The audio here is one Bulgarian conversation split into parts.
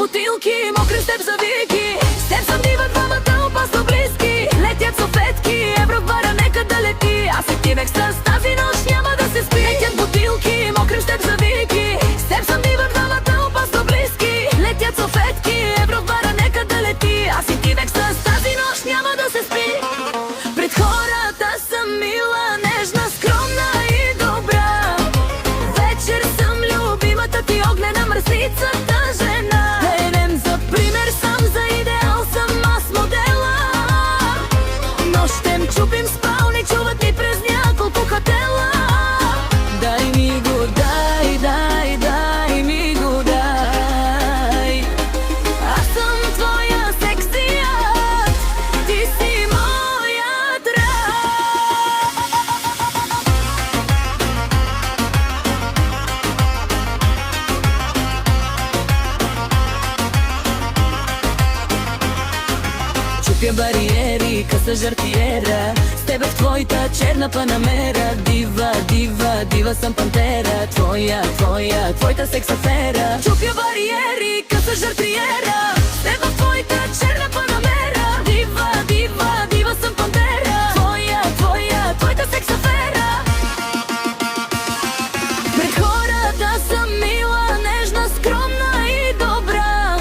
бутилки, мокри с теб завики. С теб съм дива, двамата опасно близки. Летят салфетки, евро в бара, нека да лети. Аз и ти век с тази нощ няма да се спи. Летят бутилки, мокри с теб завики. С теб съм дива, двамата опасно близки. Летят салфетки, евро в бара, нека да лети. Аз и ти век с тази нощ няма да се спи. Пред хората съм мила, нежна, скромна и добра. Вечер съм любимата ти, огнена мръсницата жена. Денем за пример съм, за идеал съм аз модела. Нощем чупим спални, чуват ни през няколко хотела. Дай ми го, дай, дай, дай ми го, дай. Аз съм твоя сексият, ти си моят рай. Чупя бариери, къса жартиера. С тебе в твоята черна панамера. Дива, дива, дива съм пантера. Твоя, твоя, твоята секс афера. Чупя бариери, къса жартиера. С тебе в твоята черна панамера. Дива, дива, дива съм пантера. Твоя, твоя, твоята секс афера. Пред хората съм мила, нежна, скромна и добра.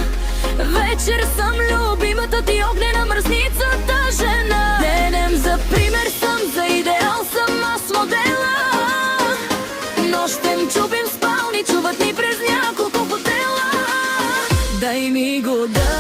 Вечер съм любимата ти, огнена мръсницата жена. Денем за пример съм, за идеал съм аз модела. Нощем чупим спални, чуват ни през няколко хотела. Дай ми го, дай.